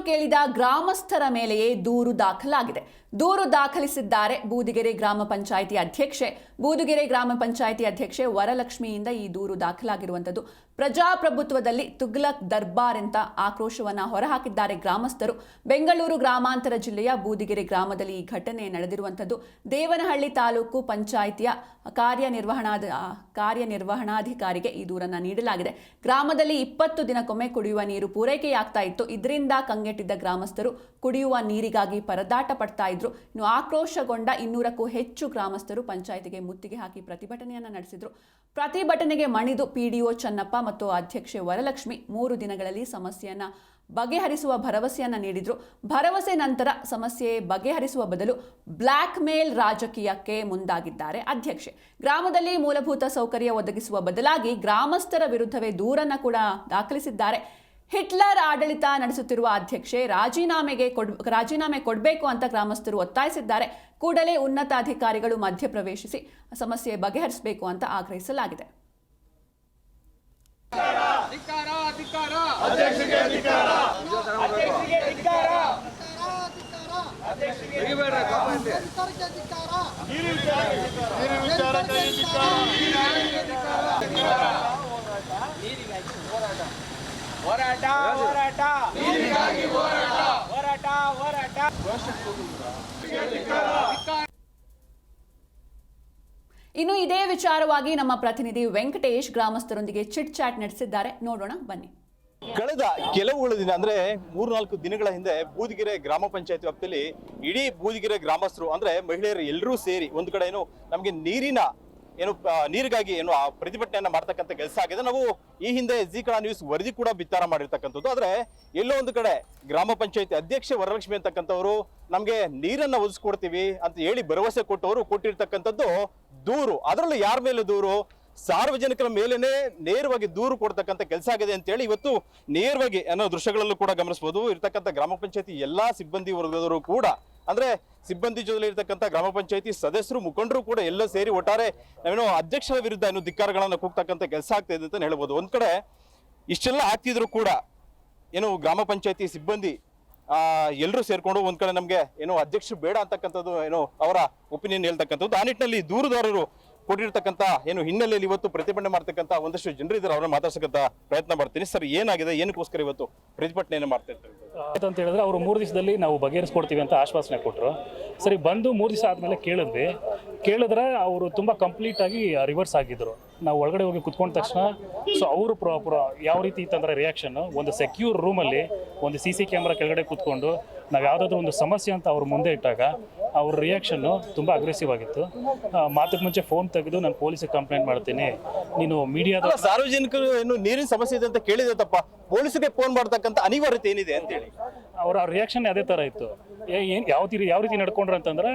ಕೇಳಿದ ಗ್ರಾಮಸ್ಥರ ಮೇಲೆಯೇ ದೂರು ದಾಖಲಾಗಿದೆ. ದೂರು ದಾಖಲಿಸಿದ್ದಾರೆ ಬೂದಿಗೆರೆ ಗ್ರಾಮ ಪಂಚಾಯಿತಿ ಅಧ್ಯಕ್ಷೆ. ಬೂದಿಗೆರೆ ಗ್ರಾಮ ಪಂಚಾಯಿತಿ ಅಧ್ಯಕ್ಷೆ ವರಲಕ್ಷ್ಮಿಯಿಂದ ಈ ದೂರು ದಾಖಲಾಗಿರುವಂಥದ್ದು. ಪ್ರಜಾಪ್ರಭುತ್ವದಲ್ಲಿ ತುಗ್ಲಕ್ ದರ್ಬಾರ್ ಅಂತ ಆಕ್ರೋಶವನ್ನ ಹೊರಹಾಕಿದ್ದಾರೆ ಗ್ರಾಮಸ್ಥರು. ಬೆಂಗಳೂರು ಗ್ರಾಮಾಂತರ ಜಿಲ್ಲೆಯ ಬೂದಿಗೆರೆ ಗ್ರಾಮದಲ್ಲಿ ಈ ಘಟನೆ ನಡೆದಿರುವಂಥದ್ದು. ದೇವನಹಳ್ಳಿ ತಾಲೂಕು ಪಂಚಾಯಿತಿಯ ಕಾರ್ಯನಿರ್ವಹಣಾಧಿಕಾರಿಗೆ ಈ ದೂರನ್ನು ನೀಡಲಾಗಿದೆ. ಗ್ರಾಮದಲ್ಲಿ 20 ದಿನಕ್ಕೊಮ್ಮೆ ಕುಡಿಯುವ ನೀರು ಪೂರೈಕೆಯಾಗ್ತಾ ಇತ್ತು. ಇದರಿಂದ ಕಂಗೆಟ್ಟಿದ್ದ ಗ್ರಾಮಸ್ಥರು ಕುಡಿಯುವ ನೀರಿಗಾಗಿ ಪರದಾಟ ಪಡ್ತಾ ಇದ್ರು. ಇನ್ನು ಆಕ್ರೋಶಗೊಂಡ 200ಕ್ಕೂ ಹೆಚ್ಚು ಗ್ರಾಮಸ್ಥರು ಪಂಚಾಯಿತಿಗೆ ಮುತ್ತಿಗೆ ಹಾಕಿ ಪ್ರತಿಭಟನೆಯನ್ನ ನಡೆಸಿದ್ರು. ಪ್ರತಿಭಟನೆಗೆ ಮಣಿದು ಪಿಡಿಒ ಚನ್ನಪ್ಪ ಮತ್ತು ಅಧ್ಯಕ್ಷೆ ವರಲಕ್ಷ್ಮಿ 3 ದಿನಗಳಲ್ಲಿ ಸಮಸ್ಯೆಯನ್ನ ಬಗೆಹರಿಸುವ ಭರವಸೆಯನ್ನ ನೀಡಿದ್ರು. ಭರವಸೆ ನಂತರ ಸಮಸ್ಯೆ ಬಗೆಹರಿಸುವ ಬದಲು ಬ್ಲ್ಯಾಕ್ ಮೇಲ್ ರಾಜಕೀಯಕ್ಕೆ ಮುಂದಾಗಿದ್ದಾರೆ ಅಧ್ಯಕ್ಷೆ. ಗ್ರಾಮದಲ್ಲಿ ಮೂಲಭೂತ ಸೌಕರ್ಯ ಒದಗಿಸುವ ಬದಲಾಗಿ ಗ್ರಾಮಸ್ಥರ ವಿರುದ್ಧವೇ ದೂರನ್ನ ಕೂಡ ದಾಖಲಿಸಿದ್ದಾರೆ. ಹಿಟ್ಲರ್ ಆಡಳಿತ ನಡೆಸುತ್ತಿರುವ ಅಧ್ಯಕ್ಷೆ ರಾಜೀನಾಮೆ ಕೊಡಬೇಕು ಅಂತ ಗ್ರಾಮಸ್ಥರು ಒತ್ತಾಯಿಸಿದ್ದಾರೆ. ಕೂಡಲೇ ಉನ್ನತ ಅಧಿಕಾರಿಗಳು ಮಧ್ಯಪ್ರವೇಶಿಸಿ ಸಮಸ್ಯೆ ಬಗೆಹರಿಸಬೇಕು ಅಂತ ಆಗ್ರಹಿಸಲಾಗಿದೆ. ಇನ್ನು ಇದೇ ವಿಚಾರವಾಗಿ ನಮ್ಮ ಪ್ರತಿನಿಧಿ ವೆಂಕಟೇಶ್ ಗ್ರಾಮಸ್ಥರೊಂದಿಗೆ ಚಿಟ್ ಚಾಟ್ ನಡೆಸಿದ್ದಾರೆ. ನೋಡೋಣ ಬನ್ನಿ. ಕಳೆದ ಕೆಲವು ದಿನ ಅಂದ್ರೆ 3-4 ದಿನಗಳ ಹಿಂದೆ ಬೂದಿಗೆರೆ ಗ್ರಾಮ ಪಂಚಾಯತ್ ವ್ಯಾಪ್ತಿಯಲ್ಲಿ ಇಡೀ ಬೂದಿಗೆರೆ ಗ್ರಾಮಸ್ಥರು ಅಂದ್ರೆ ಮಹಿಳೆಯರು ಎಲ್ಲರೂ ಸೇರಿ ಒಂದು ಕಡೆ ನಮಗೆ ನೀರಿಗಾಗಿ ಪ್ರತಿಭಟನೆಯನ್ನ ಮಾಡ್ತಕ್ಕಂಥ ಕೆಲಸ ಆಗಿದೆ. ನಾವು ಈ ಹಿಂದೆ ಜಿ ಕನ್ನಡ ನ್ಯೂಸ್ ವರದಿ ಕೂಡ ಬಿತ್ತಾರ ಮಾಡಿರ್ತಕ್ಕಂಥದ್ದು. ಆದ್ರೆ ಎಲ್ಲೋ ಒಂದು ಕಡೆ ಗ್ರಾಮ ಪಂಚಾಯತಿ ಅಧ್ಯಕ್ಷೆ ವರಲಕ್ಷ್ಮಿ ಅಂತಕ್ಕಂಥವ್ರು ನಮ್ಗೆ ನೀರನ್ನ ಒದಗಿಸ್ಕೊಡ್ತೀವಿ ಅಂತ ಹೇಳಿ ಭರವಸೆ ಕೊಟ್ಟಿರ್ತಕ್ಕಂಥದ್ದು ದೂರು. ಅದರಲ್ಲೂ ಯಾರ ಮೇಲೆ ದೂರು? ಸಾರ್ವಜನಿಕರ ಮೇಲೇನೆ ನೇರವಾಗಿ ದೂರು ಕೊಡ್ತಕ್ಕಂಥ ಕೆಲಸ ಆಗಿದೆ ಅಂತ ಹೇಳಿ ಇವತ್ತು ನೇರವಾಗಿ ಅನ್ನೋ ದೃಶ್ಯಗಳಲ್ಲೂ ಕೂಡ ಗಮನಿಸಬಹುದು. ಇರ್ತಕ್ಕಂಥ ಗ್ರಾಮ ಪಂಚಾಯತಿ ಎಲ್ಲಾ ಸಿಬ್ಬಂದಿ ವರ್ಗದವರು ಕೂಡ ಅಂದ್ರೆ ಸಿಬ್ಬಂದಿ ಜೊತೆ ಇರ್ತಕ್ಕಂಥ ಗ್ರಾಮ ಪಂಚಾಯತಿ ಸದಸ್ಯರು ಮುಖಂಡರು ಕೂಡ ಎಲ್ಲ ಸೇರಿ ಒಟ್ಟಾರೆ ಅಧ್ಯಕ್ಷರ ವಿರುದ್ಧ ಧಿಕ್ಕಾರಗಳನ್ನ ಕೂಗ್ತಕ್ಕಂಥ ಕೆಲಸ ಆಗ್ತಾ ಇದೆ ಅಂತ ಹೇಳ್ಬೋದು. ಒಂದ್ ಕಡೆ ಇಷ್ಟೆಲ್ಲ ಆಗ್ತಿದ್ರು ಕೂಡ ಗ್ರಾಮ ಪಂಚಾಯತಿ ಸಿಬ್ಬಂದಿ ಎಲ್ಲರೂ ಸೇರ್ಕೊಂಡು ಒಂದ್ ಕಡೆ ನಮ್ಗೆ ಅಧ್ಯಕ್ಷರು ಬೇಡ ಅಂತಕ್ಕಂಥದ್ದು ಅವರ ಒಪಿನಿಯನ್ ಹೇಳ್ತಕ್ಕಂಥದ್ದು. ಆ ನಿಟ್ಟಿನಲ್ಲಿ ದೂರುದಾರರು ಕೊಟ್ಟಿರ್ತಕ್ಕಂಥ ಹಿನ್ನೆಲೆಯಲ್ಲಿ ಇವತ್ತು ಪ್ರತಿಭಟನೆ ಮಾಡ್ತಕ್ಕಂಥ ಒಂದಷ್ಟು ಜನರು ಇದ್ದಾರೆ. ಅವ್ರನ್ನ ಮಾತಾಡ್ಸಕ್ಕಂತ ಪ್ರಯತ್ನ ಮಾಡ್ತೀನಿ. ಸರ್, ಏನಾಗಿದೆ, ಏನಕ್ಕೋಸ್ಕರ ಇವತ್ತು ಪ್ರತಿಭಟನೆ ಮಾಡ್ತಾ ಇರ್ತಾರೆ ಅಂತ ಹೇಳಿದ್ರೆ ಅವರು 3 ದಿವಸದಲ್ಲಿ ನಾವು ಬಗೆಹರಿಸ್ಕೊಡ್ತೀವಿ ಅಂತ ಆಶ್ವಾಸನೆ ಕೊಟ್ಟರು. ಸರಿ, ಬಂದು 3 ದಿವಸ ಆದಮೇಲೆ ಕೇಳಿದ್ರೆ ಅವರು ತುಂಬ ಕಂಪ್ಲೀಟ್ ಆಗಿ ರಿವರ್ಸ್ ಆಗಿದ್ರು. ನಾವು ಒಳಗಡೆ ಹೋಗಿ ಕುತ್ಕೊಂಡ ತಕ್ಷಣ ಅವರು ಯಾವ ರೀತಿ ಇತ್ತಂದ್ರೆ ರಿಯಾಕ್ಷನ್, ಒಂದು ಸೆಕ್ಯೂರ್ ರೂಮಲ್ಲಿ ಒಂದು CC ಕ್ಯಾಮ್ರಾ ಕೆಳಗಡೆ ಕೂತ್ಕೊಂಡು ನಾವು ಯಾವುದಾದ್ರೂ ಒಂದು ಸಮಸ್ಯೆ ಅಂತ ಅವ್ರ ಮುಂದೆ ಇಟ್ಟಾಗ ಅವ್ರ ರಿಯಾಕ್ಷನ್ನು ತುಂಬ ಅಗ್ರೆಸಿವ್ ಆಗಿತ್ತು. ಮಾತಕ್ಕೆ ಮುಂಚೆ ಫೋನ್ ತೆಗೆದು ನಾನು ಪೊಲೀಸಿಗೆ ಕಂಪ್ಲೇಂಟ್ ಮಾಡ್ತೀನಿ, ನೀನು ಮೀಡಿಯಾದ ಸಾರ್ವಜನಿಕರು ನೀರಿನ ಸಮಸ್ಯೆ ಇದೆ ಅಂತ ಕೇಳಿದೆ ತಪ್ಪ, ಪೊಲೀಸಿಗೆ ಫೋನ್ ಮಾಡ್ತಕ್ಕಂಥ ಅನಿವಾರ್ಯತೆ ಏನಿದೆ ಅಂತೇಳಿ ಅವರ ರಿಯಾಕ್ಷನ್ ಅದೇ ಥರ ಇತ್ತು. ಯಾವ ರೀತಿ ನಡ್ಕೊಂಡ್ರೆ ಅಂತಂದ್ರೆ,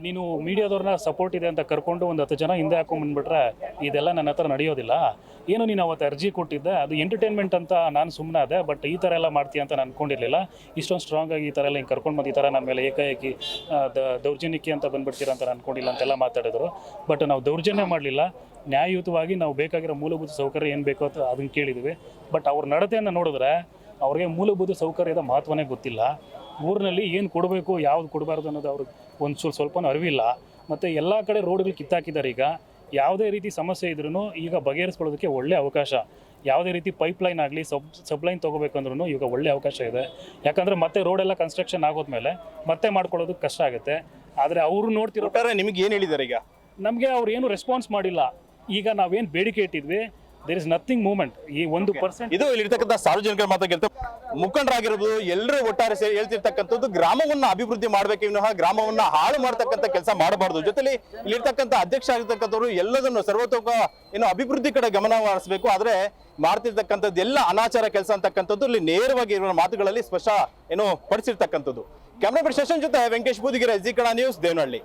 ನೀನು ಮೀಡಿಯಾದವ್ರನ್ನ ಸಪೋರ್ಟ್ ಇದೆ ಅಂತ ಕರ್ಕೊಂಡು ಒಂದು 10 ಜನ ಹಿಂದೆ ಹಾಕೊಂಡ್ಬಂದ್ಬಿಟ್ರೆ ಇದೆಲ್ಲ ನನ್ನ ಹತ್ರ ನಡೆಯೋದಿಲ್ಲ. ನೀನು ಅವತ್ತು ಅರ್ಜಿ ಕೊಟ್ಟಿದ್ದೆ, ಅದು ಎಂಟರ್ಟೈನ್ಮೆಂಟ್ ಅಂತ ನಾನು ಸುಮ್ಮನೆ ಅದೇ, ಬಟ್ ಈ ಥರ ಎಲ್ಲ ಮಾಡ್ತೀಯ ಅಂತ ನಾನು ಅನ್ಕೊಂಡಿರಲಿಲ್ಲ. ಇಷ್ಟೊಂದು ಸ್ಟ್ರಾಂಗ್ ಆಗಿ ಈ ಥರ ಎಲ್ಲ ಹಿಂಗೆ ಕರ್ಕೊಂಡು ಬಂದು ಈ ಥರ ನಮ್ಮ ಮೇಲೆ ಏಕಾಏಕಿ ದೌರ್ಜನ್ಯಕ್ಕೆ ಅಂತ ಬಂದ್ಬಿಡ್ತೀರ ಅಂತ ನಾನು ಅನ್ಕೊಂಡಿಲ್ಲ ಅಂತೆಲ್ಲ ಮಾತಾಡಿದ್ರು. ಬಟ್ ನಾವು ದೌರ್ಜನ್ಯ ಮಾಡಲಿಲ್ಲ, ನ್ಯಾಯಯುತವಾಗಿ ನಾವು ಬೇಕಾಗಿರೋ ಮೂಲಭೂತ ಸೌಕರ್ಯ ಏನು ಬೇಕೋ ಅಂತ ಅದನ್ನು ಕೇಳಿದ್ವಿ. ಬಟ್ ಅವ್ರ ನಡತೆಯನ್ನು ನೋಡಿದ್ರೆ ಅವ್ರಿಗೆ ಮೂಲಭೂತ ಸೌಕರ್ಯದ ಮಹತ್ವನೇ ಗೊತ್ತಿಲ್ಲ. ಊರಿನಲ್ಲಿ ಏನು ಕೊಡಬೇಕು, ಯಾವ್ದು ಕೊಡಬಾರ್ದು ಅನ್ನೋದು ಅವ್ರಿಗೆ ಒಂದು ಸ್ವಲ್ಪ ಅರಿವಿಲ್ಲ. ಮತ್ತು ಎಲ್ಲ ಕಡೆ ರೋಡ್ಗಳು ಕಿತ್ತಾಕಿದ್ದಾರೆ. ಈಗ ಯಾವುದೇ ರೀತಿ ಸಮಸ್ಯೆ ಇದ್ರೂ ಈಗ ಬಗೆಹರಿಸ್ಕೊಳ್ಳೋದಕ್ಕೆ ಒಳ್ಳೆ ಅವಕಾಶ. ಯಾವುದೇ ರೀತಿ ಪೈಪ್ಲೈನ್ ಆಗಲಿ ಸಬ್ಲೈನ್ ತೊಗೋಬೇಕಂದ್ರೂ ಈಗ ಒಳ್ಳೆ ಅವಕಾಶ ಇದೆ. ಯಾಕಂದರೆ ಮತ್ತೆ ರೋಡೆಲ್ಲ ಕನ್ಸ್ಟ್ರಕ್ಷನ್ ಆಗೋದ್ಮೇಲೆ ಮತ್ತೆ ಮಾಡ್ಕೊಳ್ಳೋದಕ್ಕೆ ಕಷ್ಟ ಆಗುತ್ತೆ. ಆದರೆ ಅವರು ನೋಡ್ತಿರೋ ನಿಮ್ಗೆ ಏನು ಹೇಳಿದ್ದಾರೆ? ಈಗ ನಮಗೆ ಅವ್ರು ಏನು ರೆಸ್ಪಾನ್ಸ್ ಮಾಡಿಲ್ಲ. ಈಗ ನಾವೇನು ಬೇಡಿಕೆ ಇಟ್ಟಿದ್ವಿ, ದೇರ್ ಇಸ್ ನಥಿಂಗ್ ಮೂವ್ಮೆಂಟ್. ಈ 1% ಇದು ಇಲ್ಲಿರ್ತಕ್ಕಂಥ ಸಾರ್ವಜನಿಕರ ಮಾತಾಗಿರ್ತಾರೆ, ಮುಖಂಡರಾಗಿರ್ಬೋದು, ಎಲ್ಲರೂ ಒಟ್ಟಾರೆ ಸೇರಿ ಹೇಳ್ತಿರ್ತಕ್ಕಂಥದ್ದು ಗ್ರಾಮವನ್ನ ಅಭಿವೃದ್ಧಿ ಮಾಡ್ಬೇಕು, ವಿನಃ ಗ್ರಾಮವನ್ನ ಹಾಳು ಮಾಡ್ತಕ್ಕಂಥ ಕೆಲಸ ಮಾಡಬಾರ್ದು. ಜೊತೆಲಿ ಇಲ್ಲಿರ್ತಕ್ಕಂಥ ಅಧ್ಯಕ್ಷ ಆಗಿರ್ತಕ್ಕಂಥವ್ರು ಎಲ್ಲದನ್ನು ಸರ್ವತೋಕ ಅಭಿವೃದ್ಧಿ ಕಡೆ ಗಮನ ಹರಿಸಬೇಕು. ಆದ್ರೆ ಮಾಡ್ತಿರ್ತಕ್ಕಂಥದ್ದು ಎಲ್ಲ ಅನಾಚಾರ ಕೆಲಸ ಅಂತಕ್ಕಂಥದ್ದು ಇಲ್ಲಿ ನೇರವಾಗಿ ಇರುವ ಮಾತುಗಳಲ್ಲಿ ಸ್ಪಷ್ಟ ಪಡಿಸಿರ್ತಕ್ಕಂಥದ್ದು. ಕ್ಯಾಮ್ರಾ ಪರ್ಸನ್ ಜೊತೆ ವೆಂಕಟೇಶ್, ಬೂದಿಗೆರೆ, ಜಿ ಕನ್ನಡ ನ್ಯೂಸ್, ದೇವನಹಳ್ಳಿ.